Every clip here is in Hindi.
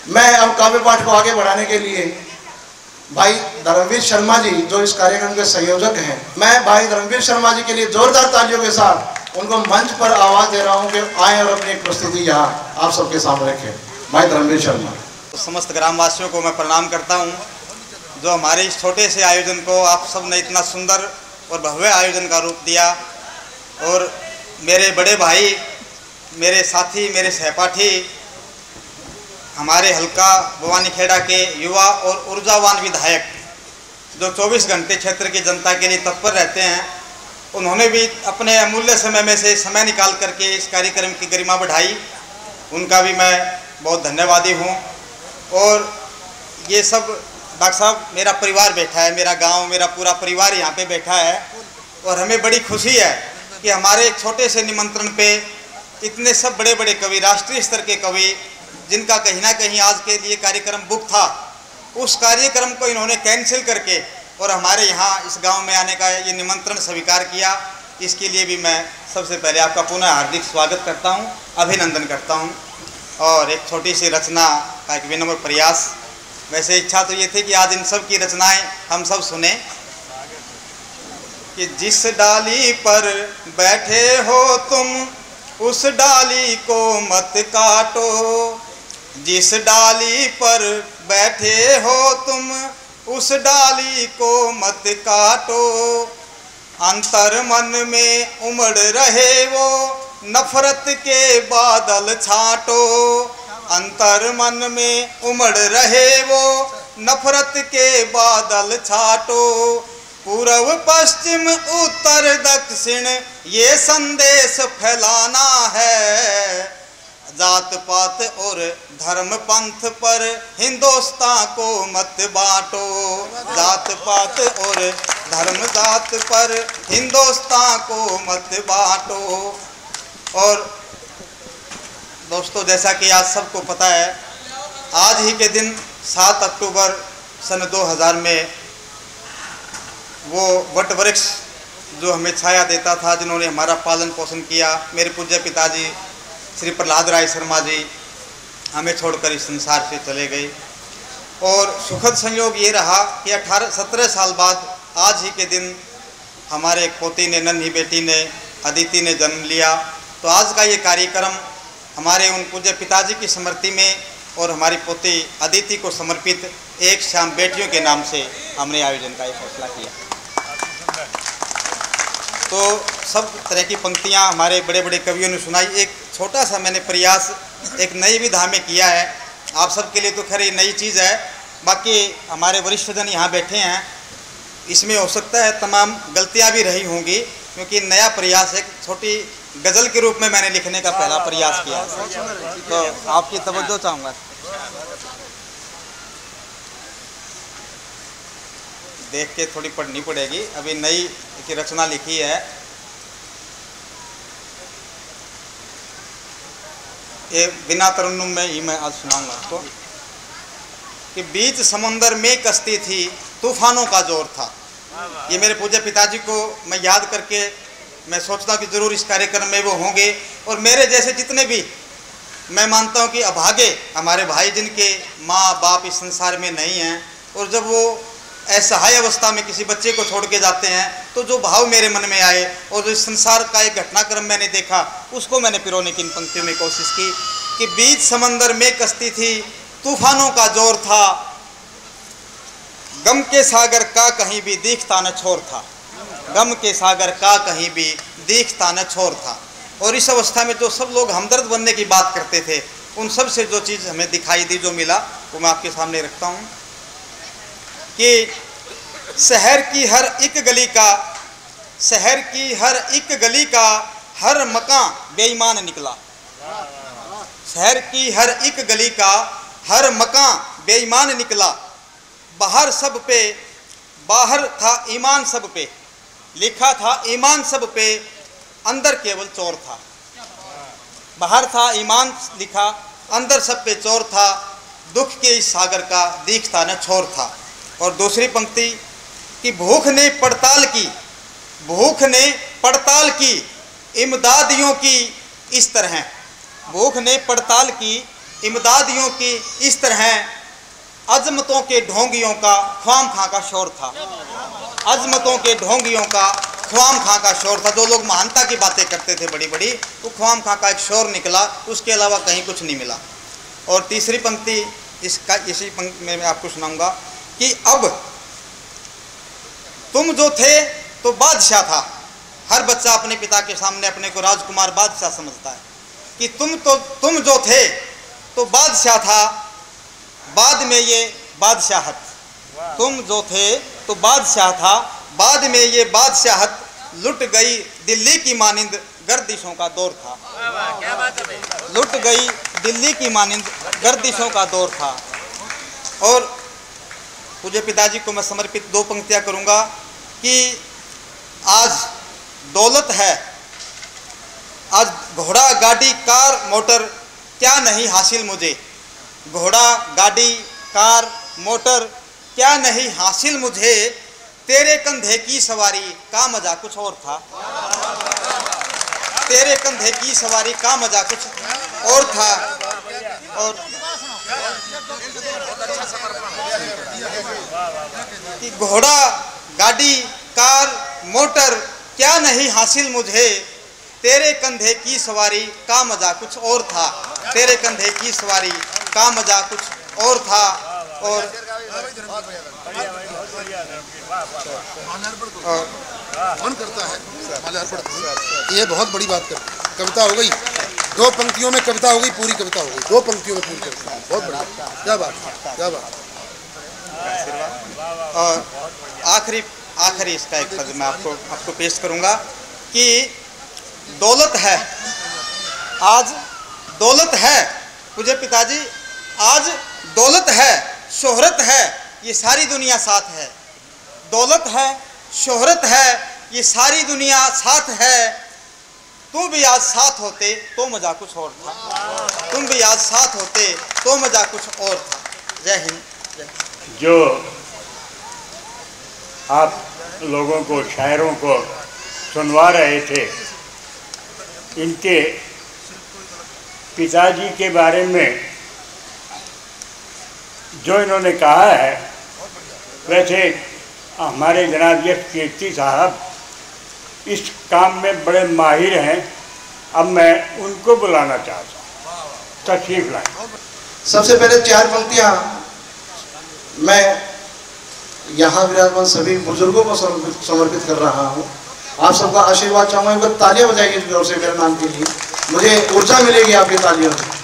मैं अब काव्य पाठ को आगे बढ़ाने के लिए भाई धर्मवीर शर्मा जी जो इस कार्यक्रम के संयोजक हैं, मैं भाई धर्मवीर शर्मा जी के लिए जोरदार तालियों के साथ उनको मंच पर आवाज दे रहा हूं कि आए और अपनी एक प्रस्तुति यहाँ आप सबके सामने रखें। भाई धर्मवीर शर्मा। समस्त ग्रामवासियों को मैं प्रणाम करता हूं, जो हमारे इस छोटे से आयोजन को आप सब ने इतना सुंदर और भव्य आयोजन का रूप दिया। और मेरे बड़े भाई, मेरे साथी, मेरे सहपाठी, हमारे हल्का भवानीखेड़ा के युवा और ऊर्जावान विधायक जो 24 घंटे क्षेत्र की जनता के लिए तत्पर रहते हैं, उन्होंने भी अपने अमूल्य समय में से समय निकाल करके इस कार्यक्रम की गरिमा बढ़ाई। उनका भी मैं बहुत धन्यवादी हूं। और ये सब डॉक्टर साहब, मेरा परिवार बैठा है, मेरा गांव, मेरा पूरा परिवार यहाँ पे बैठा है और हमें बड़ी खुशी है कि हमारे एक छोटे से निमंत्रण पे इतने सब बड़े बड़े कवि, राष्ट्रीय स्तर के कवि, जिनका कहीं ना कहीं आज के लिए कार्यक्रम बुक था, उस कार्यक्रम को इन्होंने कैंसिल करके और हमारे यहाँ इस गांव में आने का ये निमंत्रण स्वीकार किया। इसके लिए भी मैं सबसे पहले आपका पुनः हार्दिक स्वागत करता हूँ, अभिनंदन करता हूँ। और एक छोटी सी रचना का एक विनम्र प्रयास। वैसे इच्छा तो ये थी कि आज इन सब की रचनाएं हम सब सुने। कि जिस डाली पर बैठे हो तुम उस डाली को मत काटो, जिस डाली पर बैठे हो तुम उस डाली को मत काटो, अंतर मन में उमड़ रहे वो नफरत के बादल छाटो, अंतर मन में उमड़ रहे वो नफरत के बादल छाटो, पूर्व पश्चिम उत्तर दक्षिण ये संदेश फैलाना है, जात पात और धर्म पंथ पर हिंदुस्तान को मत बांटो, जात पात और धर्म जात पर हिंदुस्तान को मत बांटो। और दोस्तों, जैसा कि आज सबको पता है, आज ही के दिन 7 अक्टूबर सन 2000 में वो वट वृक्ष जो हमें छाया देता था, जिन्होंने हमारा पालन पोषण किया, मेरे पूज्य पिताजी श्री प्रहलाद राय शर्मा जी हमें छोड़कर इस संसार से चले गए। और सुखद संयोग ये रहा कि 17 साल बाद आज ही के दिन हमारे एक पोती ने, नन्ही बेटी ने, अदिति ने जन्म लिया। तो आज का ये कार्यक्रम हमारे उन पूज्य पिताजी की स्मृति में और हमारी पोती अदिति को समर्पित एक शाम बेटियों के नाम से हमने आयोजन का ये फैसला किया। तो सब तरह की पंक्तियां हमारे बड़े बड़े कवियों ने सुनाई। एक छोटा सा मैंने प्रयास एक नई विधा में किया है। आप सबके लिए तो खैर ये नई चीज़ है, बाकी हमारे वरिष्ठजन यहाँ बैठे हैं, इसमें हो सकता है तमाम गलतियाँ भी रही होंगी, क्योंकि नया प्रयास एक छोटी गज़ल के रूप में मैंने लिखने का पहला प्रयास किया। तो आपकी तवज्जो चाहूँगा। देख के थोड़ी पढ़नी पड़ेगी, अभी नई की रचना लिखी है। ये बिना तरन्नुम में ही मैं आज सुनाऊंगा आपको। कि बीच समंदर में कश्ती थी, तूफानों का जोर था। ये मेरे पूज्य पिताजी को मैं याद करके मैं सोचता हूँ कि ज़रूर इस कार्यक्रम में वो होंगे। और मेरे जैसे जितने भी, मैं मानता हूँ कि अभागे हमारे भाई जिनके माँ बाप इस संसार में नहीं हैं, और जब वो असहाय अवस्था में किसी बच्चे को छोड़ के जाते हैं, तो जो भाव मेरे मन में आए और जो इस संसार का एक घटनाक्रम मैंने देखा, उसको मैंने पिरोने की इन पंक्तियों में कोशिश की। कि बीच समंदर में कश्ती थी, तूफानों का जोर था, गम के सागर का कहीं भी दिखता न छोर था, गम के सागर का कहीं भी दिखता न छोर था। और इस अवस्था में जो सब लोग हमदर्द बनने की बात करते थे, उन सब से जो चीज़ हमें दिखाई दी, जो मिला, वो मैं आपके सामने रखता हूँ। कि शहर की हर एक गली का, शहर की हर एक गली का हर मकान बेईमान निकला, शहर की हर एक गली का हर मकान बेईमान निकला, बाहर सब पे, बाहर था ईमान सब पे, लिखा था ईमान सब पे, अंदर केवल चोर था। बाहर था ईमान लिखा, अंदर सब पे चोर था, दुख के इस सागर का दिखता न छोर था। और दूसरी पंक्ति कि भूख ने पड़ताल की, भूख ने पड़ताल की, इमदादियों की इस तरह, भूख ने पड़ताल की, इमदादियों की इस तरह अजमतों के ढोंगियों का ख्वाम खां का शोर था। अजमतों के ढोंगियों का ख्वाम खां का शोर था। जो लोग महानता की बातें करते थे बड़ी बड़ी, वो ख्वाम खां का एक शोर निकला, उसके अलावा कहीं कुछ नहीं मिला। और तीसरी पंक्ति इसी पंक्ति में मैं आपको सुनाऊंगा कि अब तुम जो थे तो बादशाह था। हर बच्चा अपने पिता के सामने अपने को राजकुमार बादशाह समझता है कि तुम जो थे तो बादशाह था, बाद में ये बादशाहत। तुम जो थे तो बादशाह था, बाद में ये बादशाहत लुट गई दिल्ली की मानिंद गर्दिशों का दौर था। लुट गई दिल्ली की मानिंद गर्दिशों का दौर था। और पूज्य पिताजी को मैं समर्पित 2 पंक्तियां करूंगा कि आज दौलत है, आज घोड़ा गाड़ी कार मोटर क्या नहीं हासिल मुझे। घोड़ा गाड़ी कार मोटर क्या नहीं हासिल मुझे, तेरे कंधे की सवारी का मजा कुछ और था। तेरे कंधे की सवारी का मजा कुछ और था। और कि घोड़ा गाड़ी कार मोटर क्या नहीं हासिल मुझे, तेरे कंधे की सवारी का मजा कुछ और था। तेरे कंधे की सवारी का मजा कुछ और था। और मन करता है ये बहुत बड़ी बात कर, कविता हो गई 2 पंक्तियों में, कविता हो गई, पूरी कविता हो गई 2 पंक्तियों में पूरी कविता, बहुत बढ़िया, क्या बात, क्या बात। और आखिरी इसका एक पद मैं आपको पेश करूंगा कि दौलत है, आज दौलत है मुझे पिताजी, आज दौलत है शोहरत है ये सारी दुनिया साथ है। दौलत है शोहरत है ये सारी दुनिया साथ है। तुम भी आज साथ होते तो मजा कुछ और था। तुम भी आज साथ होते तो मजा कुछ और था। जय हिंद। जो आप लोगों को, शायरों को सुनवा रहे थे, इनके पिताजी के बारे में जो इन्होंने कहा है, वैसे हमारे जनाब यश कीर्ति साहब इस काम में बड़े माहिर हैं। अब मैं उनको बुलाना चाहता हूँ, तशरीफ लाएं। सबसे पहले 4 पंक्तियाँ मैं यहाँ विराजमान सभी बुजुर्गों को समर्पित कर रहा हूँ। आप सबका आशीर्वाद चाहूँगा। एक बार तालियां बजाइए जोर से मेरे नाम के लिए, मुझे ऊर्जा मिलेगी आपकी तालियों से।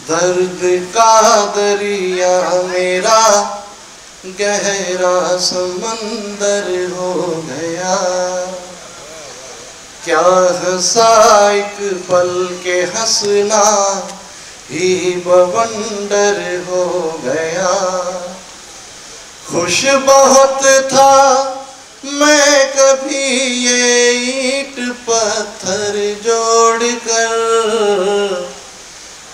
दर्द का दरिया मेरा गहरा समंदर हो गया, क्या हंसा एक पल के हंसना ही बवंडर हो गया। खुश बहुत था मैं कभी ये ईंट पत्थर जोड़कर,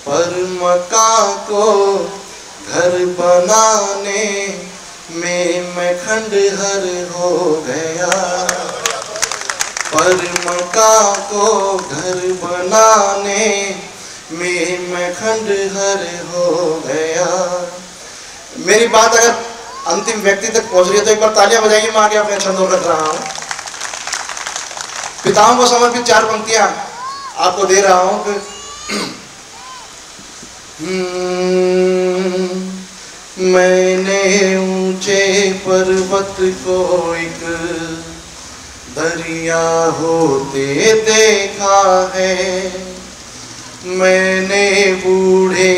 पर मकान को घर बनाने में मैं खंडहर हो गया। पर मकान को घर बनाने में मैं खंडहर हो गया। मेरी बात अगर अंतिम व्यक्ति तक पहुंच रही है तो एक बार तालियां बजाइए। मैं आगे अपने छंदों रख रहा हूं। पिताओं को समर्पित 4 पंक्तियां आपको दे रहा हूं कि मैंने ऊंचे पर्वत को एक दरिया होते देखा है, मैंने बूढ़े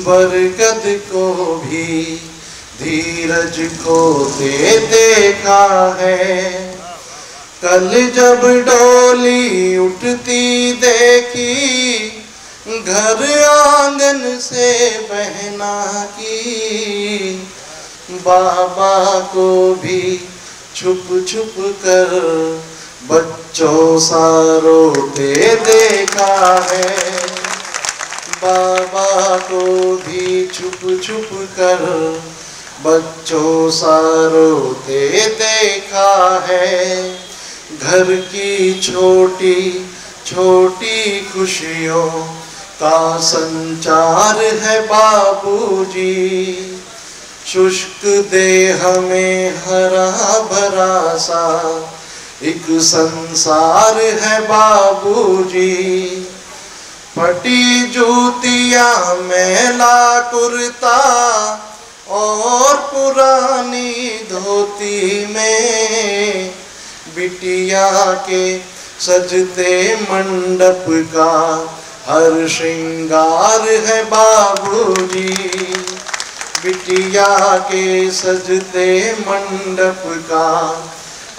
बरगद को भी धीरज खोते देखा है। कल जब डोली उठती देखी घर आंगन से बहना की, बाबा को भी छुप छुप कर बच्चों सा रोते देखा है। बाबा को भी छुप छुप कर बच्चों सा रोते देखा है। घर की छोटी छोटी खुशियों का संचार है बाबूजी। शुष्क देह में हरा भरा सा एक संसार है बाबूजी। फटी जूतियां मैला कुर्ता और पुरानी धोती में बिटिया के सजते मंडप का हर श्रृंगार है बाबूजी। बिटिया के सजते मंडप का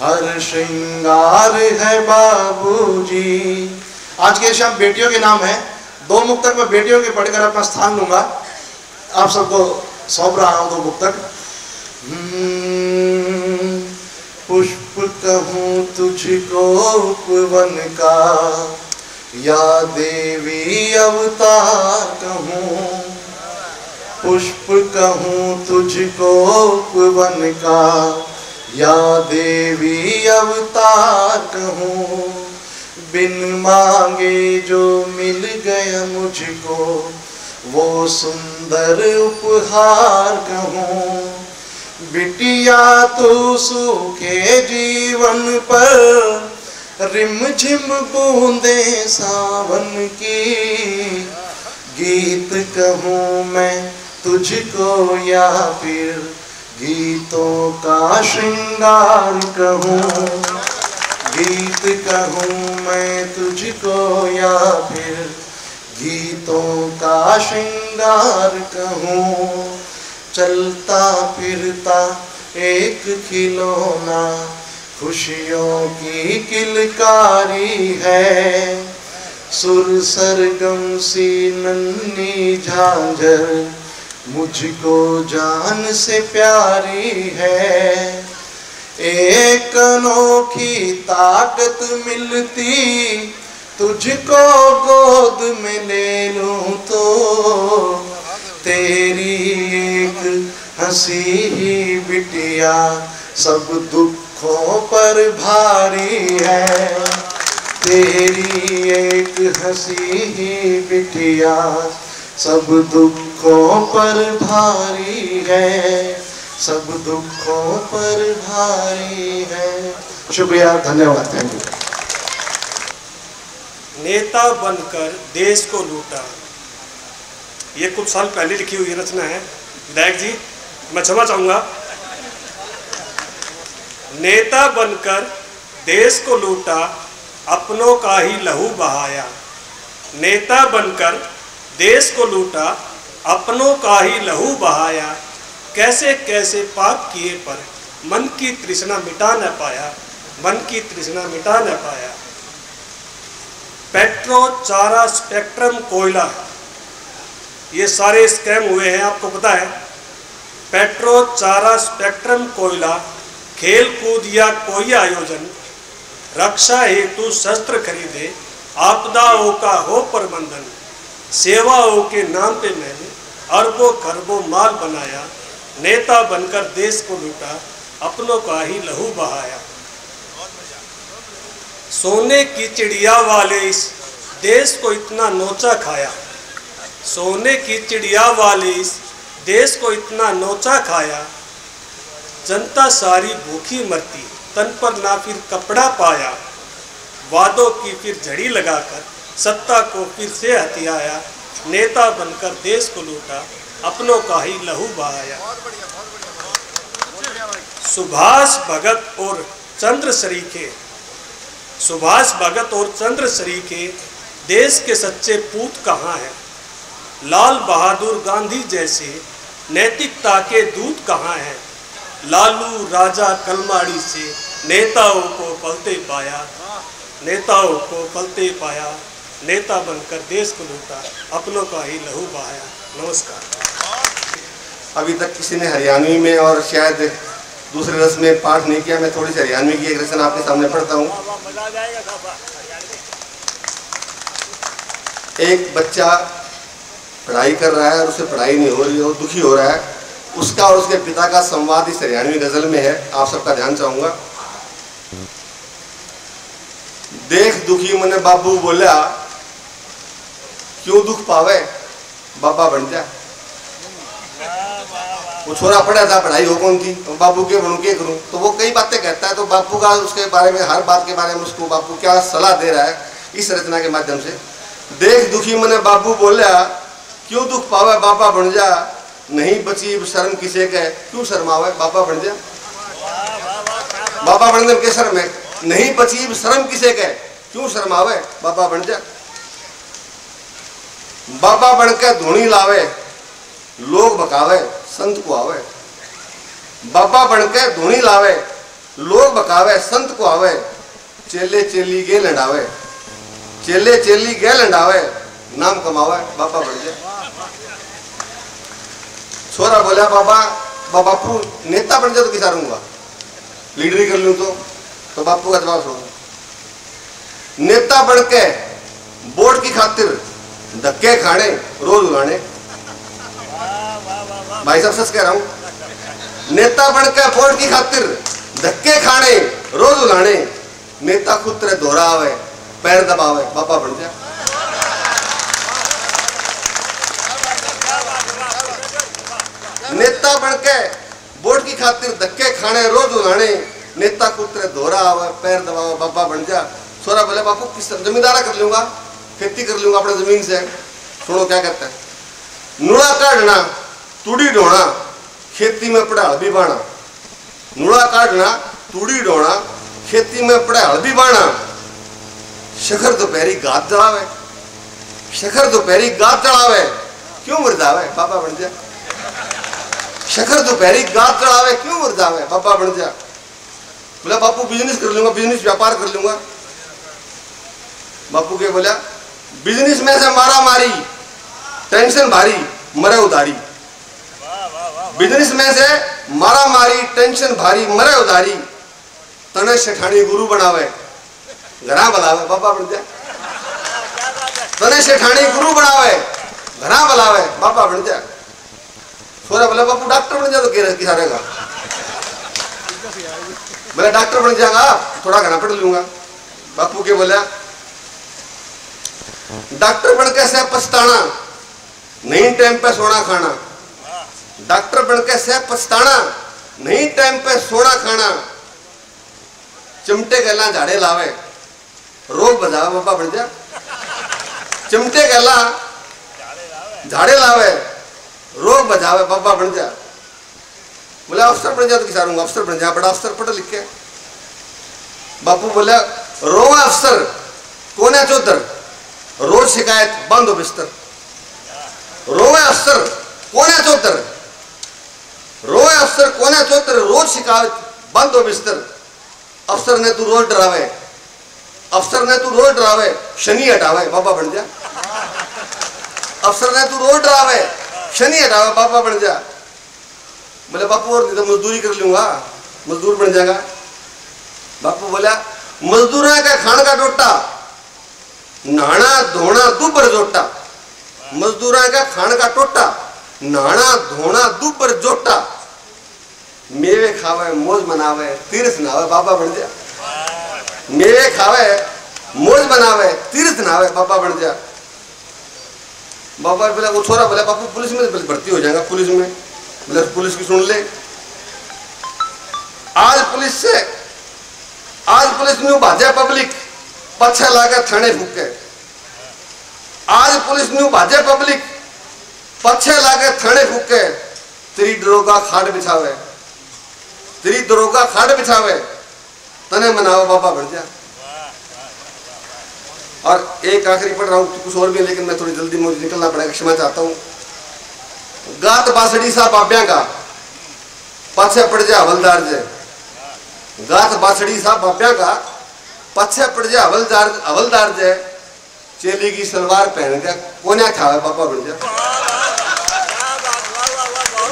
हर श्रृंगार है बाबूजी। आज के शाम बेटियों के नाम है। 2 मुक्तक में बेटियों के पढ़कर अपना स्थान लूंगा। आप सबको सौंप रहा हूं 2 मुक्तक। पुष्प कहूँ तुझको उपवन का, या देवी अवतार कहूँ। पुष्प कहूँ तुझको उपवन का, या देवी अवतार कहूँ। बिन मांगे जो मिल गया मुझको, वो सुंदर उपहार कहूँ। बिटिया तू सूखे जीवन पर रिमझिम बूंदे सावन की। गीत कहूँ मैं तुझको या फिर गीतों का श्रृंगार कहूँ। गीत कहूँ मैं तुझको या फिर गीतों का श्रृंगार कहूँ। चलता फिरता एक खिलौना खुशियों की किलकारी है। सुर सरगम सी नन्ही झांझर मुझको जान से प्यारी है। एक अनोखी ताकत मिलती तुझको गोद में ले लूं तो। तेरी एक हंसी ही बिटिया सब दुखों पर भारी है। तेरी एक हंसी ही बिटिया सब दुखों पर भारी है। सब दुखों पर भारी है। शुक्रिया, धन्यवाद, थैंक यू। नेता बनकर देश को लूटा, ये कुछ साल पहले लिखी हुई रचना है। विधायक जी मैं क्षमा चाहूंगा। नेता बनकर देश को लूटा, अपनों का ही लहू बहाया। नेता बनकर देश को लूटा, अपनों का ही लहू बहाया। कैसे कैसे पाप किए पर मन की तृष्णा मिटा न पाया। मन की तृष्णा मिटा न पाया। पेट्रो, चारा, स्पेक्ट्रम, कोयला, ये सारे स्कैम हुए हैं, आपको पता है। पेट्रो, चारा, स्पेक्ट्रम, कोयला, खेल कूद या कोई आयोजन, रक्षा हेतु शस्त्र खरीदे, आपदाओं का हो प्रबंधन, सेवाओं के नाम पे मैंने अरबों खरबों माल बनाया। नेता बनकर देश को लूटा, अपनों का ही लहू बहाया। सोने की चिड़िया वाले इस देश को इतना नोचा खाया। सोने की चिड़िया वाले इस देश को इतना नोचा खाया। जनता सारी भूखी मरती, तन पर ना फिर कपड़ा पाया। वादों की फिर झड़ी लगाकर सत्ता को फिर से हथियाया। नेता बनकर देश को लूटा, अपनों का ही लहू बहाया। सुभाष भगत और चंद्र सरीखे, सुभाष भगत और चंद्र सरीखे देश के सच्चे पूत कहाँ हैं। लाल बहादुर गांधी जैसे नैतिकता के दूत कहाँ हैं। लालू राजा कलमाड़ी से नेताओं को पलते पाया। नेताओं को पलते पाया। नेता बनकर देश को लूटा, अपनों का ही लहू बहाया। नमस्कार। अभी तक किसी ने हरियाणवी में और शायद दूसरे रस में पाठ नहीं किया। मैं थोड़ी सी हरियाणवी की एक रचना आपके सामने पढ़ता हूँ। एक बच्चा पढ़ाई कर रहा है और उसे पढ़ाई नहीं हो रही और दुखी हो रहा है। उसका और उसके पिता का संवाद इस हरियाणवी गजल में है। आप सबका ध्यान चाहूँगा। देख दुखी मने बाबू बोला, क्यों दुख पावे बाबा बन जा। वो छोरा पढ़ा था, पढ़ाई हो कौन थी, तो बाबू के बनूं के करूं, तो वो कई बातें कहता है। तो बापू का उसके बारे में, हर बात के बारे में उसको बापू क्या सलाह दे रहा है इस रचना के माध्यम से। देख दुखी मने बाबू बोला, क्यों दुख पावे बाबा बन जा। नहीं बची शर्म किसे के, क्यों शर्मावे बाबा बन जा। बाबा बनने के शर्म है, नहीं बची शर्म किसे के, क्यों शर्मावे बाबा बन जा। बाबा बन के धूनी लावे, लोग बकावे संत को आवे। बाबा बन के धूनी लावे, लोग बकावे संत को आवे। चेले चेली गे लंडावे, चेले चेली गे लंडावे, नाम कमावे बाबा बन जा। छोरा बोला, बाबा बापू नेता बन जा तो किसा रहूंगा, लीडरी कर लूं तो बापू का जवाब सुनो। नेता बन के वोट की खातिर धक्के खाने रोज उड़ाने। भाई साहब सच कह रहा हूं, नेता बन के वोट की खातिर धक्के खाने रोज उड़ाने। नेता खुद तेरे दोहरा आवे, पैर दबावे बाबा बन जा। नेता बन के वोट की खातिर धक्के खाने रोज उड़ाने। नेता खुद तेरे दोहरा आवे, पैर दबावे बाबा बन जा। छोरा बोले, बापू किस जमींदारा कर लूंगा, खेती कर लूंगा अपने जमीन से। सुनो क्या कहता है, नुड़ा काटना तूड़ी ढोना, खेती में पड़ाल भी बाना। नुड़ा काटना तूड़ी ढोना, खेती में पड़ाल भी बाना। शखर दोपहरी गात जलावे, शखर दोपहरी गात जलावे, क्यों मुरझावे बाबा बन जा। शखर दोपहरी गात जलावे, क्यों मुरझावे बाबा बन जा। बोला, बापू बिजनेस कर लूंगा, बिजनेस व्यापार कर लूंगा। बापू के बोला, बिजनेस में से मारा मारी, टेंशन भारी, मरे उधारी। बिजनेस में से मारा मारी, टेंशन भारी, मरे उधारी। तने सेठानी गुरु बनावे, घरा बुलावे बाबा बन जा। तने सेठानी गुरु बनावे, घरा बुलावे बाबा बन जा। छोरा बोला, बापू डॉक्टर बन जा तो किसा रहेगा। बोला, डॉक्टर बन जाएगा, थोड़ा घना पढ़ लूंगा। बापू के बोला, डॉक्टर बन के से पछताना, नहीं टाइम पे सोना खाना। डॉक्टर बन के से पछताना, नहीं टाइम पे सोना खाना। चिमटे गला झाड़े लावे, रोग बजावे बाबा बन जा। चिमटे गला झाड़े लावे, रोग बजावे बाबा बन जा। बोला, अफसर बन जा तो किसा रहूंगा, अफसर बन जा, बड़ा अफसर पढ़ लिख के। बापू बोला, रोवा अफसर कोने चौधर, रोज शिकायत बंद हो बिस्तर। रोवे अफसर कोने चौधर, रोवे अफसर कोने चौधर, रोज शिकायत बंद हो बिस्तर। अफसर ने तू रोज डरावे, अफसर ने तू रोज डरावे, शनि हटावे बाबा बन जा। अफसर ने तू रोज डरावे, शनि हटावे बाबा बन जा। बोले, बापू और नहीं तो मजदूरी कर लूंगा, मजदूर बन जाएगा। बापू बोला, मजदूर का खान का टोटा, नहाना धोना दुबर जोटा। मजदूर का खान का टोटा, नहाना धोना दुबर जोटा। मेवे खावे मौज मनावे, तीर्थ नावे बाबा बन जा। मेवे खावे मौज मनावे, तीर्थ नावे बाबा बन जा। बाबा बोला, वो छोरा बोला, बापू पुलिस में भर्ती हो जाएगा, पुलिस में। बोले, पुलिस की सुन ले। आज पुलिस न्यू भाजे पब्लिक, पछे लागे थाने फूके। आज पुलिस न्यू भाजे पब्लिक, पछे लागे थाने फूके। तेरी दरोगा खाट बिछावे, तेरी दरोगा खाट बिछावे, तने मनावे बाबा बन जा। और एक आखिरी पढ़ रहा हूं, कुछ और भी, लेकिन मैं थोड़ी जल्दी मुझे निकलना पड़ेगा, क्षमा चाहता हूं। गात बासड़ी सा बाब्या का, पाछे पड़ जा हवलदार जे। गात बासड़ी सा बाब्या का, पाछे पड़ जा हवलदार जे। चेली की सलवार पहन के कोन्या खावे बाबा बन जा।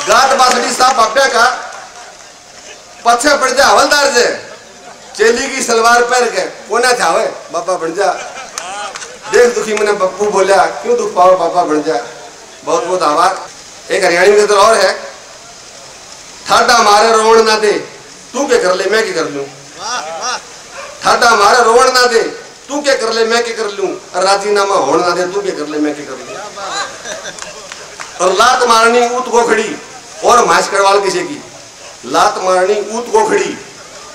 गात बासड़ी सा बाब्या का, पाछे पड़ जा हवलदार जे। चेली की सलवार पहन के कोन्या खावे बाबा बन जा। देख दुखी मैंने बप्पू बोला, क्यों दुख पाओ बाबा बन जा। बहुत बहुत आभार। एक हरियाणी में तो और है, ठाडा मारे रोवण ना दे, तू क्या कर ले मैं क्या कर लूं। ठाडा मारे रोवण ना दे, तू क्या कर ले मैं क्या कर लूं, और राजीनामा होने ना दे तू क्या कर ले मैं क्या कर लूं। और लात मारनी ऊत को खड़ी और मांस कड़वाल किसे की, लात मारनी ऊत को खड़ी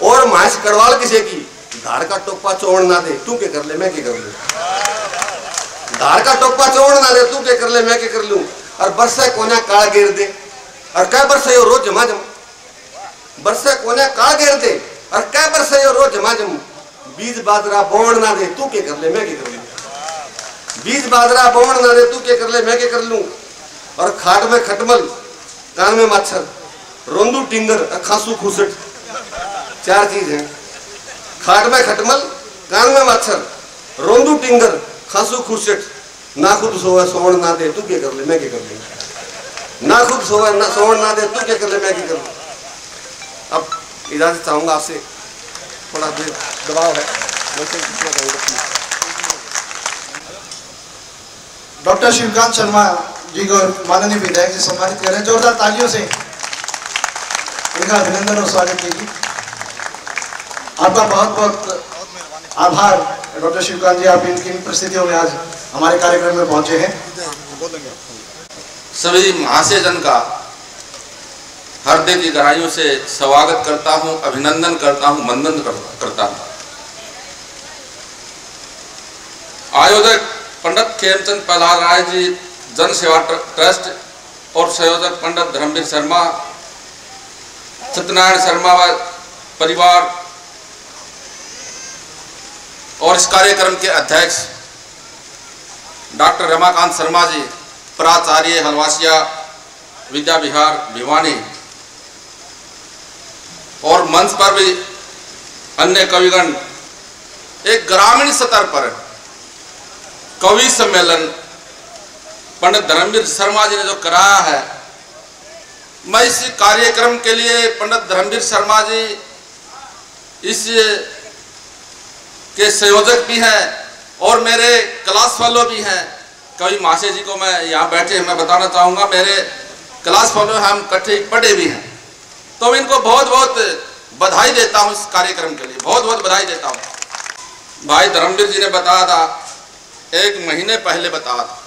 और मांस कड़वाल किसे की, धार का टोपा चोड़ ना दे तू क्या कर ले मैं क्या कर लूं, धार का टोपा चोड़ ना दे तू क्या कर ले मैं क्या कर लूं। और बरसा कोना काल घेर दे और क्या बरसा यो रोज जमा जम, बरसा कोना काल घेर दे और क्या बरसा यो रोज जमा जम। बीज बाजरा बोण ना दे तू क्या कर ले मैं क्या कर लूं, बीज बाजरा बोण ना दे तू क्या कर ले मैं क्या कर लूं। और खाट में खटमल कान में मच्छर रोंदू टिंगर खांसू खुसट, चार चीज है। खाट में खटमल कान में मच्छर रोंदू टिंगर खांसू खुसट, ना खुद सोवे सोण ना दे तू क्या कर ले मैं क्या कर लूं, ना खुद सोवे ना सोण ना दे तू क्या कर ले मैं क्या कर लूं। अब इजाजत चाहूंगा आपसे, थोड़ा देर दबाव है। डॉक्टर शिवकांत शर्मा जी को माननीय विधायक जी सम्मानित करें, जोरदार तालियों से इनका अभिनंदन और स्वागत कीजिए। आपका बहुत बहुत आभार डॉक्टर शिवकांत जी, आप इनकी परिस्थितियों में आज हमारे कार्यक्रम में पहुंचे हैं। सभी महाशयजन का हृदय की गहराइयों से स्वागत करता हूं, अभिनंदन करता हूं, वंदन करता हूं। आयोजक पंडित खेमचंद प्रहलाद राय जी जन सेवा ट्रस्ट और संयोजक पंडित धर्मवीर शर्मा, सत्यनारायण शर्मा व परिवार और इस कार्यक्रम के अध्यक्ष डॉक्टर रमाकांत शर्मा जी, प्राचार्य हलवासिया विद्या विहार भिवानी, और मंच पर भी अन्य कविगण, एक ग्रामीण स्तर पर कवि सम्मेलन पंडित धर्मवीर शर्मा जी ने जो कराया है, मैं इस कार्यक्रम के लिए पंडित धर्मवीर शर्मा जी इस के संयोजक भी हैं और मेरे क्लास फेलो भी हैं। कवि महाशय जी को मैं यहाँ बैठे मैं बताना चाहूँगा, मेरे क्लास फेलो हैं, हम इकट्ठे पढ़े भी हैं, तो मैं इनको बहुत बहुत बधाई देता हूँ इस कार्यक्रम के लिए, बहुत बहुत बधाई देता हूँ। भाई धर्मवीर जी ने बताया था, 1 महीने पहले बताया था,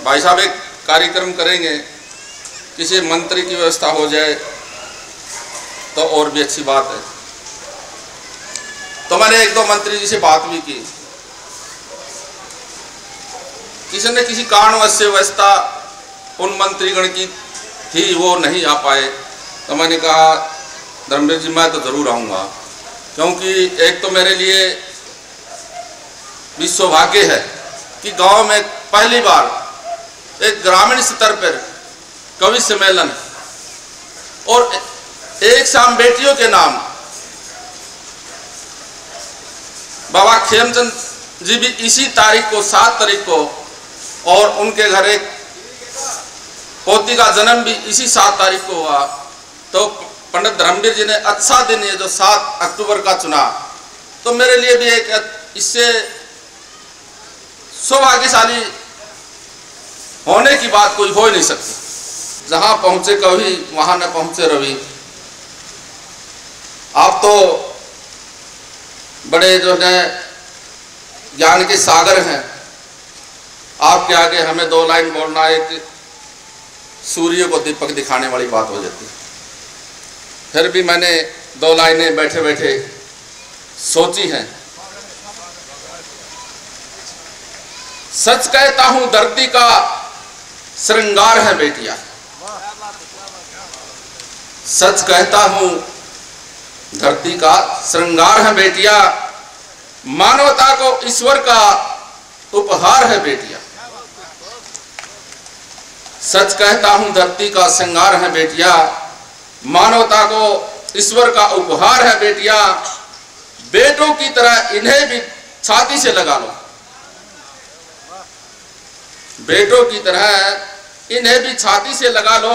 भाई साहब एक कार्यक्रम करेंगे, किसी मंत्री की व्यवस्था हो जाए तो और भी अच्छी बात है। तो मैंने 1-2 मंत्री जी से बात भी की, किसी ने किसी कारणवश से व्यवस्था उन मंत्रीगण की थी, वो नहीं आ पाए। तो मैंने कहा धर्मवीर जी मैं तो जरूर आऊँगा, क्योंकि एक तो मेरे लिए भी सौभाग्य है कि गांव में पहली बार एक ग्रामीण स्तर पर कवि सम्मेलन और एक शाम बेटियों के नाम बाबा खेमचंद जी भी इसी तारीख को 7 तारीख को, और उनके घर एक पोती का जन्म भी इसी 7 तारीख को हुआ। तो पंडित धर्मवीर जी ने अच्छा दिन ये जो 7 अक्टूबर का चुना, तो मेरे लिए भी एक इससे सौभाग्यशाली होने की बात कोई हो ही नहीं सकती। जहां पहुंचे कवि वहां न पहुंचे रवि। आप तो बड़े जो है ज्ञान के सागर हैं, आपके आगे हमें 2 लाइन बोलना एक सूर्य को दीपक दिखाने वाली बात हो जाती है। फिर भी मैंने 2 लाइनें बैठे बैठे सोची हैं। सच कहता हूं धरती का श्रृंगार है बेटियां, सच कहता हूं धरती का श्रृंगार है बेटियां, मानवता को ईश्वर का उपहार है बेटियां। सच कहता हूं धरती का श्रृंगार है बेटियां, मानवता को ईश्वर का उपहार है बेटियां। बेटों की तरह इन्हें भी छाती से लगा लो, बेटों की तरह इन्हें भी छाती से लगा लो।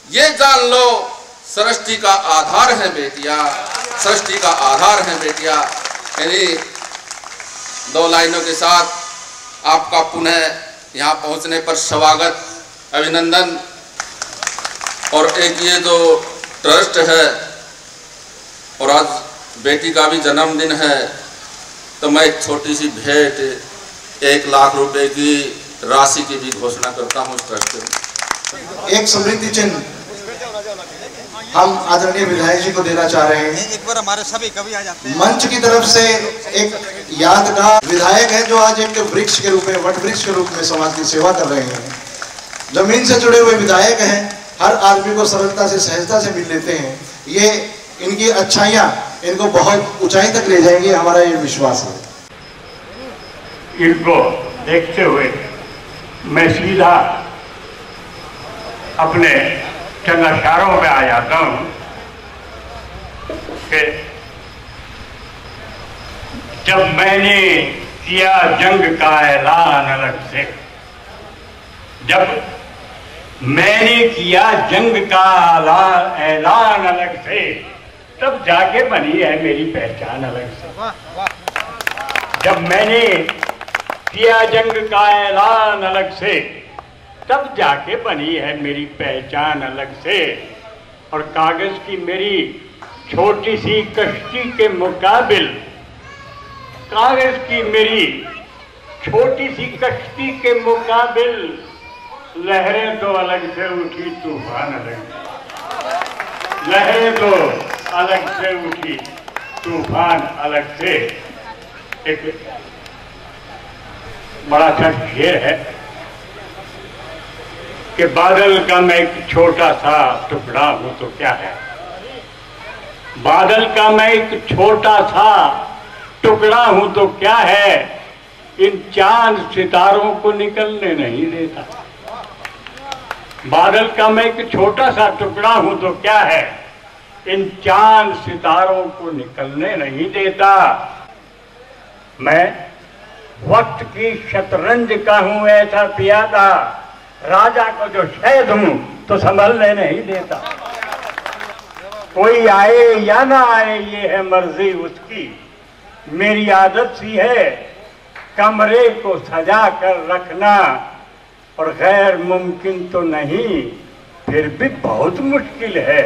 ये जान लो सृष्टि का आधार है बेटियां, सृष्टि का आधार है बेटियां। यानी 2 लाइनों के साथ आपका पुनः यहाँ पहुँचने पर स्वागत, अभिनंदन। और एक ये जो ट्रस्ट है और आज बेटी का भी जन्मदिन है, तो मैं एक छोटी सी भेंट 1 लाख रुपए की राशि की भी घोषणा करता हूँ इस ट्रस्ट में। एक स्मृति चिन्ह हम आदरणीय विधायक जी को देना चाह रहे हैं। एक बार हमारे सभी कवि आ जाते हैं। मंच की तरफ से एक यादगार विधायक है जो आज एक वृक्ष के रूप में, वट वृक्ष के रूप में समाज की सेवा कर रहे हैं। जमीन से जुड़े हुए विधायक हैं, हर आदमी को सरलता से, सहजता से मिल लेते हैं। ये इनकी अच्छाइयाँ इनको बहुत ऊंचाई तक ले जाएंगे, हमारा ये विश्वास है। इनको देखते हुए मैं सीधा अपने चंद अशारों में आ जाता हूँ कि जब मैंने किया जंग का ऐलान अलग से, जब मैंने किया जंग का ऐलान अलग से, तब जाके बनी है मेरी पहचान अलग से। जब मैंने किया जंग का ऐलान अलग से, तब जाके बनी है मेरी पहचान अलग से। और कागज की मेरी छोटी सी कश्ती के मुकाबिल, कागज की मेरी छोटी सी कश्ती के मुकाबिल लहरें तो अलग से उठी, तूफान अलग से। लहरें तो अलग से उठी, तूफान अलग से। एक बड़ा अच्छा शेर है कि बादल का मैं एक छोटा सा टुकड़ा हूं तो क्या है, बादल का मैं एक छोटा सा टुकड़ा हूं तो क्या है, इन चांद सितारों को निकलने नहीं देता। बादल का मैं एक छोटा सा टुकड़ा हूं तो क्या है, इन चांद सितारों को निकलने नहीं देता। मैं वक्त की शतरंज का हूं ऐसा पियादा, राजा को जो शह दूं तो संभलने नहीं देता। कोई आए या ना आए ये है मर्जी उसकी, मेरी आदत सी है कमरे को सजा कर रखना। और गैर मुमकिन तो नहीं फिर भी बहुत मुश्किल है,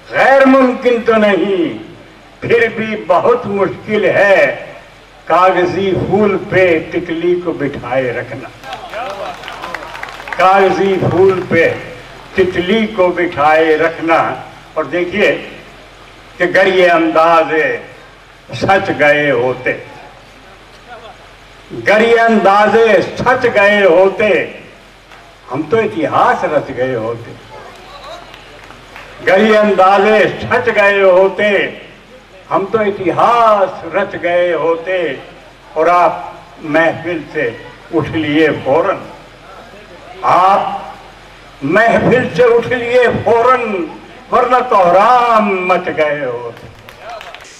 गैर मुमकिन तो नहीं फिर भी बहुत मुश्किल है, कागजी फूल पे तितली को बिठाए रखना। कागजी फूल पे तितली को बिठाए रखना। और देखिए कि गर ये अंदाज़े सच गए होते, गर ये अंदाज़े सच गए होते, हम तो इतिहास रच गए होते। गर ये अंदाज़े सच गए होते, हम तो इतिहास रच गए होते। और आप महफिल से उठ लिए फौरन, आप महफिल से उठ लिए फौरन, वरना कोहराम मच गए होते।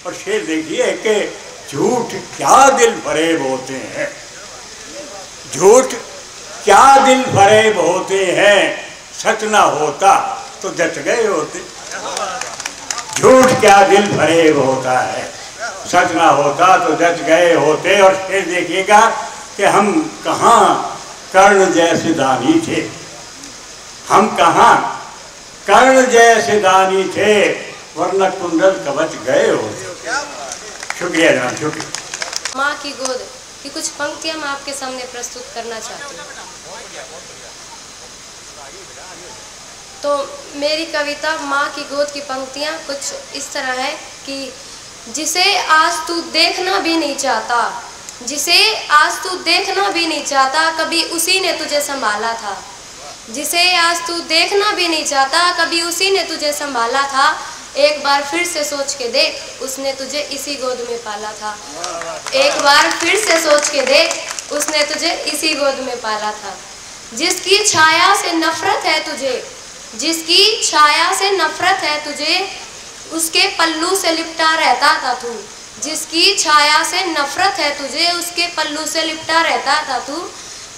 और शेर देखिए कि झूठ क्या दिल फरेब होते हैं, झूठ क्या दिल फरेब होते हैं, सच ना होता तो जच गए होते। झूठ क्या दिल फरेब होता है, सच ना होता तो जच गए होते। और फिर देखिएगा कि हम कहाँ कर्ण जैसे दानी थे, हम कहाँ कर्ण जैसे दानी थे, वरना कुंडल कवच गए होते। शुक्रिया जनाब, शुक्रिया। माँ की गोद की कुछ पंक्तियाँ मैं आपके सामने प्रस्तुत करना चाहती हूँ। तो मेरी कविता माँ की गोद की पंक्तियाँ कुछ इस तरह है कि जिसे आज तू देखना भी नहीं चाहता, जिसे आज तू देखना भी नहीं चाहता, कभी उसी ने तुझे संभाला था। जिसे आज तू देखना भी नहीं चाहता, कभी उसी ने तुझे संभाला था। एक बार फिर से सोच के देख, उसने तुझे इसी गोद में पाला था। एक बार फिर से सोच के देख, उसने तुझे इसी गोद में पाला था। जिसकी छाया से नफरत है तुझे, जिसकी छाया से नफरत है तुझे, उसके पल्लू से लिपटा रहता था तू। जिसकी छाया से नफरत है तुझे, उसके पल्लू से लिपटा रहता था तू।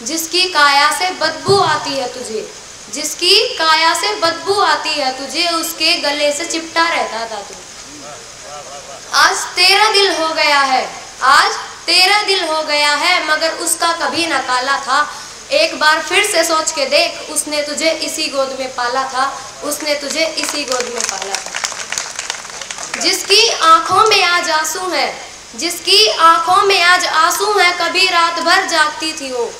जिसकी काया से बदबू आती है तुझे, जिसकी काया से बदबू आती है तुझे, उसके गले से चिपटा रहता था तू। आज तेरा दिल हो गया है, आज तेरा दिल हो गया है, मगर उसका कभी न काला था। एक बार फिर से सोच के देख, उसने तुझे इसी गोद में पाला था, उसने तुझे इसी गोद में पाला था। जिसकी आंखों में आज आंसू है, जिसकी आंखों में आज आंसू हैं, कभी रात भर जागती थी वो।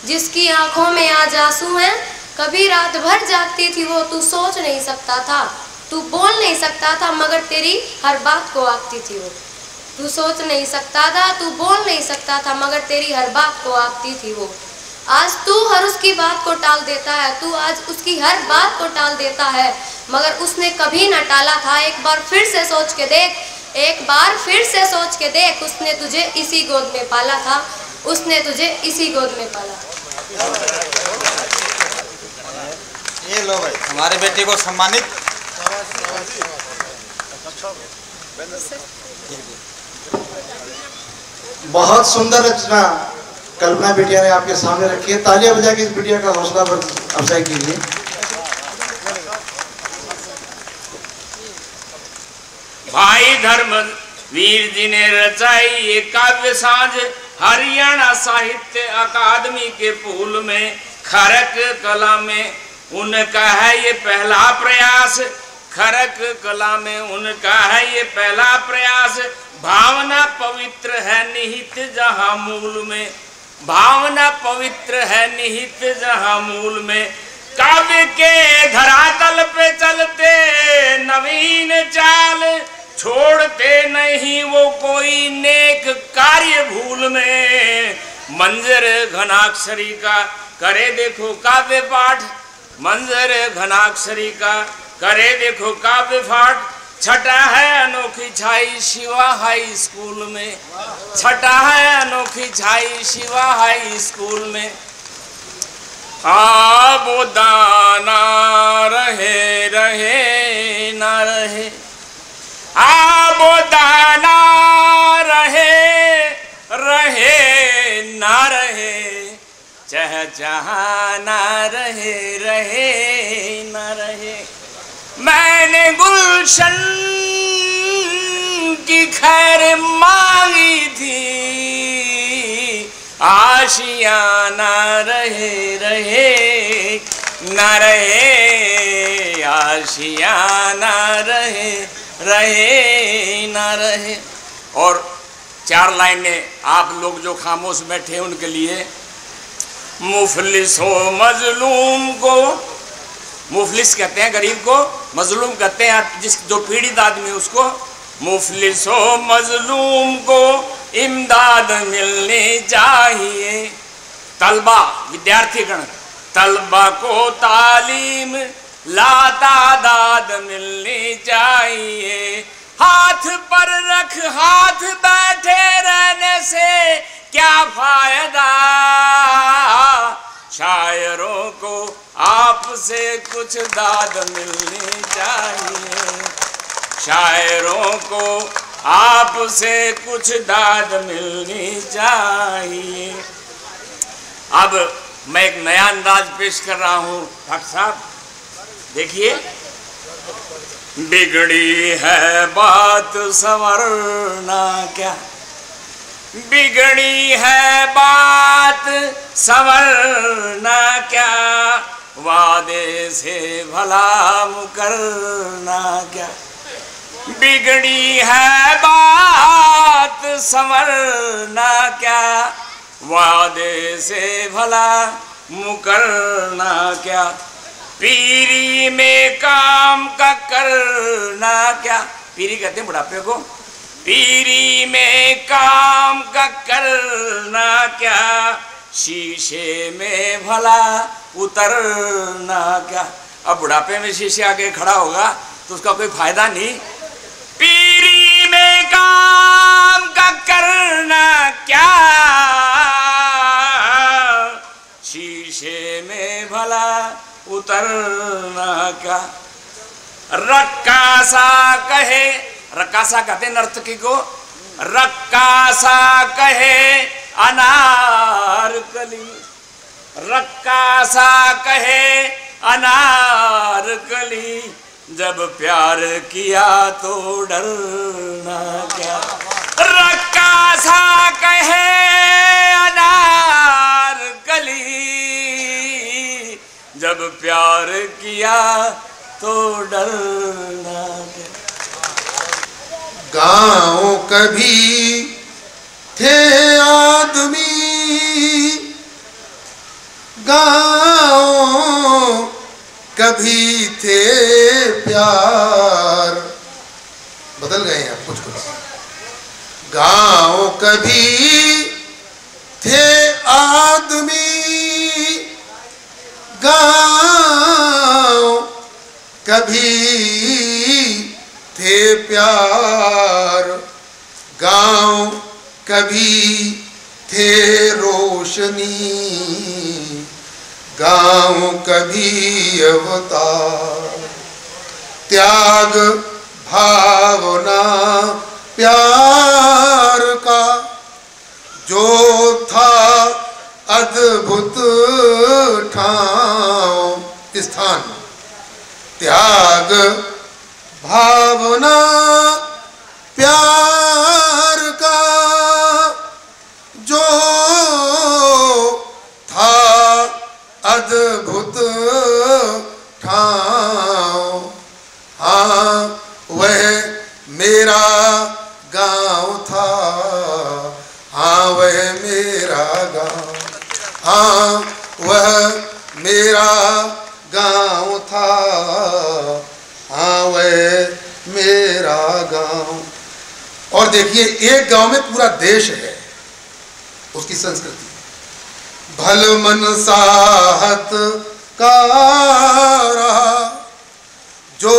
जिसकी आंखों में आज आंसू हैं, कभी रात भर जागती थी वो। तू सोच नहीं सकता था, तू बोल नहीं सकता था, मगर तेरी हर बात को आंकती थी वो। तू सोच नहीं सकता था, तू बोल नहीं सकता था, मगर तेरी हर बात को आंकती थी वो। आज तू हर उसकी बात को टाल देता है, तू आज उसकी हर बात को टाल देता है, मगर उसने कभी ना टाला था। एक बार फिर से सोच के देख, एक बार फिर से सोच के देख, उसने तुझे इसी गोद में पाला था, उसने तुझे इसी गोद में पाला। ये लो भाई, हमारे बेटे को सम्मानित। बहुत सुंदर रचना कल्पना बिटिया ने आपके सामने रखी है। तालियां बजा के इस बिटिया का हौसला अफजाई कीजिए। भाई धर्मवीर जी ने रचाई ये काव्य साझ हरियाणा साहित्य अकादमी के पूल में। खरक कला में उनका है ये पहला प्रयास, खरक कला में उनका है ये पहला प्रयास। भावना पवित्र है निहित जहाँ मूल में, भावना पवित्र है निहित जहाँ मूल में। काव्य के धरातल पे चलते नवीन चाल, छोड़ते नहीं वो कोई नेक कार्य भूल में। मंजर घनाक्षरी का करे देखो काव्य पाठ, मंजर घनाक्षरी का करे देखो काव्य पाठ। छटा है अनोखी छाई शिवा हाई स्कूल में, छटा है अनोखी छाई शिवा हाई स्कूल में। वो दाना रहे रहे ना रहे, वो दाना रहे रहे ना रहे, चहचहाना रहे रहे ना रहे। मैंने गुलशन की खैर मांगी थी, आशियाना रहे रहे न रहे, आशियाना रहे रहे न रहे। और 4 लाइनें आप लोग जो खामोश बैठे उनके लिए। मुफलिस हो मजलूम को, मुफलिस कहते हैं गरीब को, मजलूम कहते हैं जिस जो पीड़ित आदमी उसको। मुफलिस हो मजलूम को इमदाद मिलनी चाहिए। तलबा विद्यार्थीगण, तलबा को तालीम लातादाद मिलनी चाहिए। हाथ पर रख हाथ बैठे रहने से क्या फायदा, शायरों को आपसे कुछ दाद मिलनी चाहिए। शायरों को आपसे कुछ दाद मिलनी चाहिए। अब मैं एक नया अंदाज पेश कर रहा हूँ डॉक्टर साहब, देखिए। बिगड़ी है बात संवरना क्या, बिगड़ी है बात संवरना क्या, वादे से भला मुकरना क्या। बिगड़ी है बात संवरना क्या, वादे से भला मुकरना क्या। पीरी में काम का करना क्या, पीरी कहते हैं बुढ़ापे को। पीरी में काम का करना क्या, शीशे में भला उतरना क्या। अब बुढ़ापे में शीशे आके खड़ा होगा तो उसका कोई फायदा नहीं। पीरी में काम का करना क्या, शीशे में भला उतरना क्या। रक्कासा कहे, रक्कासा कहते हैं नर्तकी को, रक्कासा कहे अनारकली, रक्कासा कहे अनारकली, जब प्यार किया तो डरना क्या। रक्कासा कहे अनारकली, जब प्यार किया तो डरना क्या। गाँव कभी कभी थे प्यार, बदल गए हैं कुछ कुछ। गांव कभी थे आदमी, गांव कभी थे प्यार, गांव कभी थे रोशनी, गांव कभी अवतार। त्याग भावना प्यार का जो था अद्भुत ठाव स्थान, त्याग भावना प्यार का जो था अद्भुत ठाव। हाँ वह मेरा गांव था, हाँ वह मेरा गांव, हाँ वह मेरा गांव था, हाँ वह मेरा गांव। और देखिए एक गांव में पूरा देश है, उसकी संस्कृति। भल मन साहत का रहा जो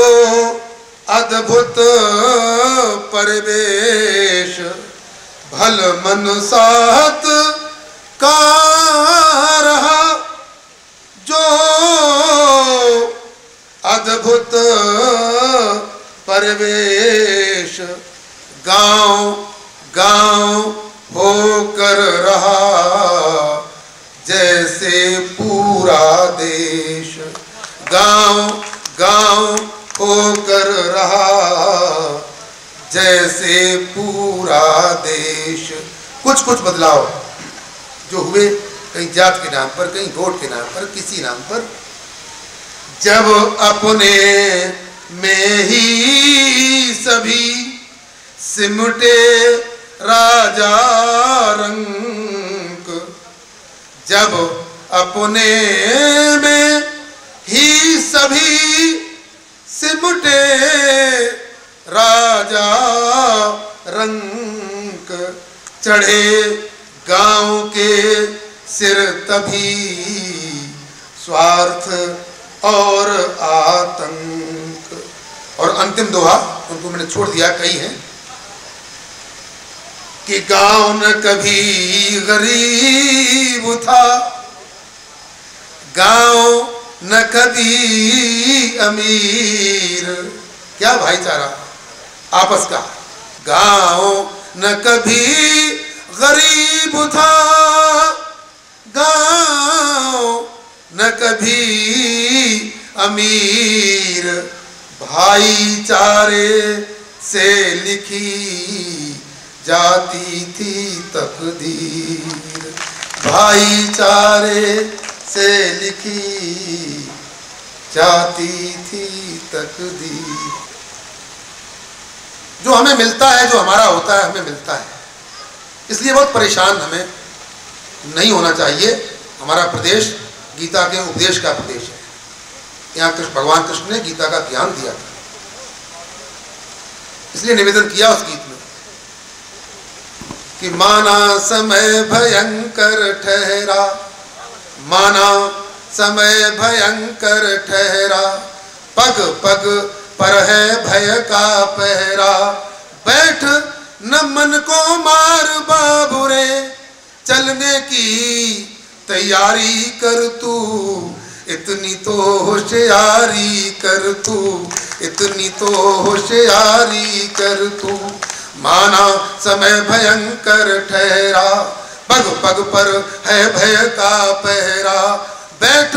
अद्भुत परिवेश, भल मन साहत का रहा जो अद्भुत परिवेश। गांव गांव होकर रहा जैसे पूरा देश, गांव गांव होकर रहा जैसे पूरा देश। कुछ कुछ बदलाव जो हुए, कहीं जात के नाम पर, कहीं वोट के नाम पर, किसी नाम पर, जब अपने में ही सभी सिमटे राजा रंग, जब अपने में ही सभी सिमटे राजा रंग, चढ़े गांव के सिर तभी स्वार्थ और आतंक। और अंतिम दोहा, उनको मैंने छोड़ दिया, कई हैं कि गांव न कभी गरीब था, गांव न कभी अमीर। क्या भाईचारा आपस का। गांव न कभी गरीब था, गांव न कभी अमीर। भाईचारे से लिखी जाती थी तकदीर, भाईचारे से लिखी जाती थी तकदीर। जो हमें मिलता है, जो हमारा होता है, हमें मिलता है, इसलिए बहुत परेशान हमें नहीं होना चाहिए। हमारा प्रदेश गीता के उपदेश का प्रदेश है। यहाँ भगवान कृष्ण ने गीता का ज्ञान दिया था, इसलिए निवेदन किया उस गीत में कि माना समय भयंकर ठहरा, माना समय भयंकर ठहरा, पग पग पर है भय का पहरा। बैठ न मन को मार बाबुरे, चलने की तैयारी कर तू, इतनी तो होशियारी कर तू, इतनी तो होशियारी कर तू। माना समय भयंकर ठहरा, पग पग पर है भय का पहरा। बैठ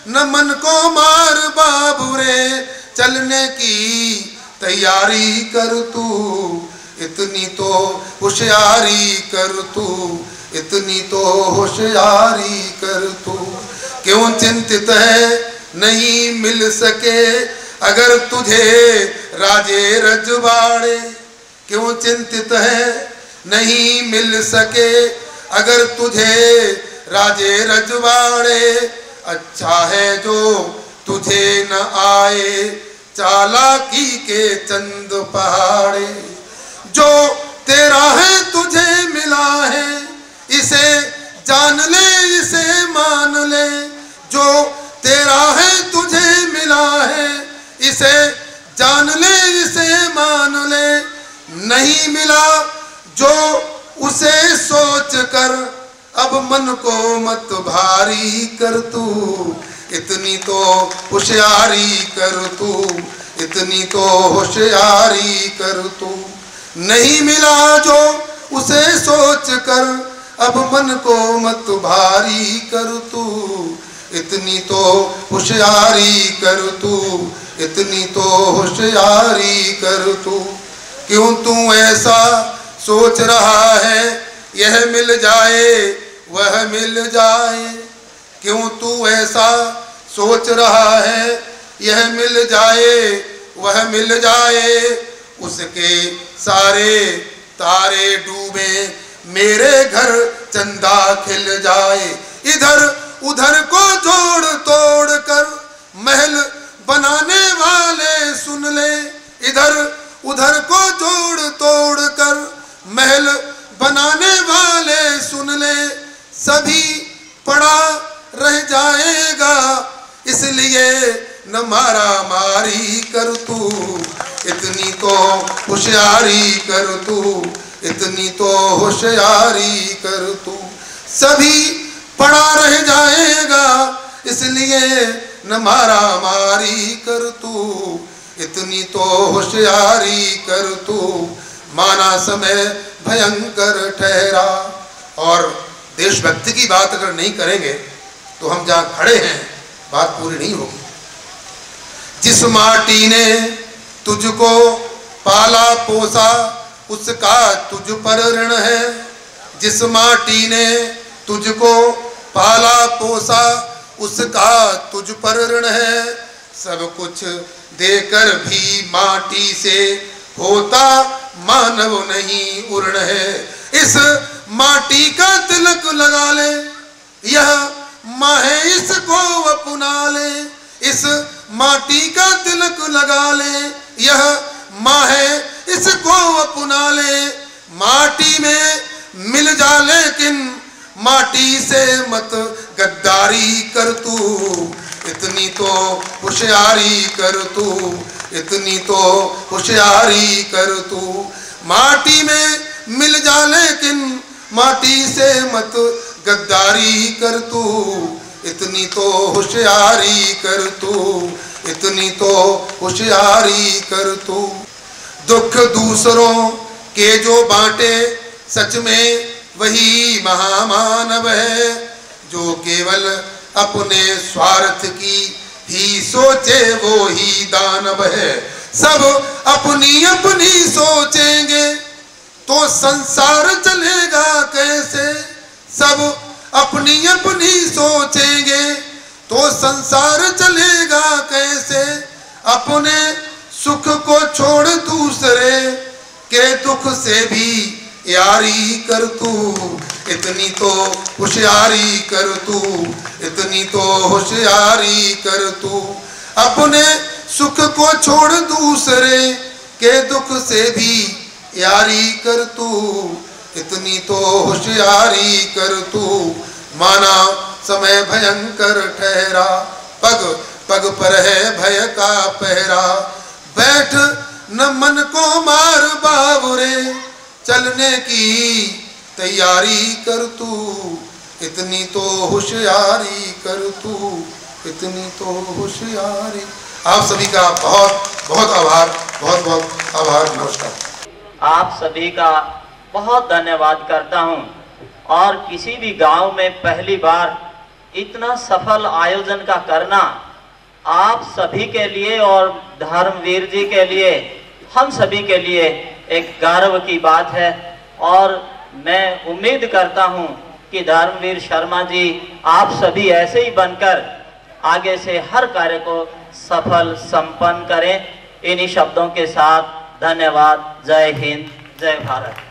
न मन को मार बाबुरे, चलने की तैयारी कर तू, इतनी तो होशियारी कर तू, इतनी तो होशियारी कर तू। क्यों चिंतित है नहीं मिल सके अगर तुझे राजे रजवाड़े, क्यों चिंतित है नहीं मिल सके अगर तुझे राजे रजवाड़े। अच्छा है जो तुझे न आए चालाकी के चंद पहाड़े। जो तेरा है तुझे मिला है, इसे जान ले इसे मान ले। जो तेरा है तुझे मिला है, इसे जान ले इसे मान ले। नहीं मिला जो उसे सोच कर अब मन को मत भारी कर तू। इतनी तो होशियारी कर तू, इतनी तो होशियारी कर तू। नहीं मिला जो उसे सोच कर अब मन को मत भारी कर तू। इतनी तो होशियारी कर तू, इतनी तो होशियारी कर तू। क्यों तू ऐसा सोच रहा है यह मिल जाए वह मिल जाए। क्यों तू ऐसा सोच रहा है यह मिल जाए वह मिल जाए। उसके सारे तारे डूबे मेरे घर चंदा खिल जाए। इधर उधर को जोड़ तोड़ कर महल बनाने वाले सुन ले। इधर उधर को जोड़ तोड़ कर महल बनाने वाले सुन ले। सभी पड़ा रह जाएगा इसलिए न मारा मारी कर तू। इतनी तो होशियारी कर तू, इतनी तो होशियारी कर तू। सभी पड़ा रह जाएगा इसलिए न मारा मारी कर तू। इतनी तो होशियारी कर तू। माना समय भयंकर ठहरा। और देशभक्ति की बात अगर नहीं करेंगे तो हम जहाँ खड़े हैं बात पूरी नहीं होगी। जिस माटी ने तुझको पाला पोसा उसका तुझ पर ऋण है। जिस माटी ने तुझको पाला पोसा उसका तुझ पर ऋण है। सब कुछ देकर भी माटी से होता मानव नहीं उर्ण है। इस माटी का तिलक लगा ले, यह माँ है इसको अपना ले। इस माटी का तिलक लगा ले, यह माँ है इसको अपना ले। माटी में मिल जा लेकिन माटी से मत गद्दारी कर तू। इतनी तो होशियारी कर तू, इतनी तो होशियारी कर तू। माटी में मिल जा लेकिन माटी से मत गद्दारी कर तू। इतनी तो होशियारी कर तू, इतनी तो होशियारी कर तू। दुख दूसरों के जो बांटे सच में वही महामानव है। जो केवल अपने स्वार्थ की ही सोचे वो ही दानव है। सब अपनी अपनी सोचेंगे तो संसार चलेगा कैसे। सब अपनी अपनी सोचेंगे तो संसार चलेगा कैसे। अपने सुख को छोड़ दूसरे के दुख से भी यारी कर तू। इतनी तो होशियारी कर तू, इतनी तो होशियारी कर तू। अपने सुख को छोड़ दूसरे के दुख से भी यारी कर तू। इतनी तो होशियारी कर तू। माना समय भयंकर ठहरा, पग पग पर है भय का पहरा। बैठ न मन को मार बावरे, चलने की तैयारी कर तू। इतनी तो होशियारी कर तू, इतनी तो होशियारी। आप सभी का बहुत बहुत आभार, बहुत बहुत आभार। नमस्कार। आप सभी का बहुत धन्यवाद करता हूं। और किसी भी गांव में पहली बार इतना सफल आयोजन का करना आप सभी के लिए और धर्मवीर जी के लिए, हम सभी के लिए एक गर्व की बात है। और मैं उम्मीद करता हूं कि धर्मवीर शर्मा जी आप सभी ऐसे ही बनकर आगे से हर कार्य को सफल संपन्न करें। इन्हीं शब्दों के साथ धन्यवाद। जय हिंद, जय भारत।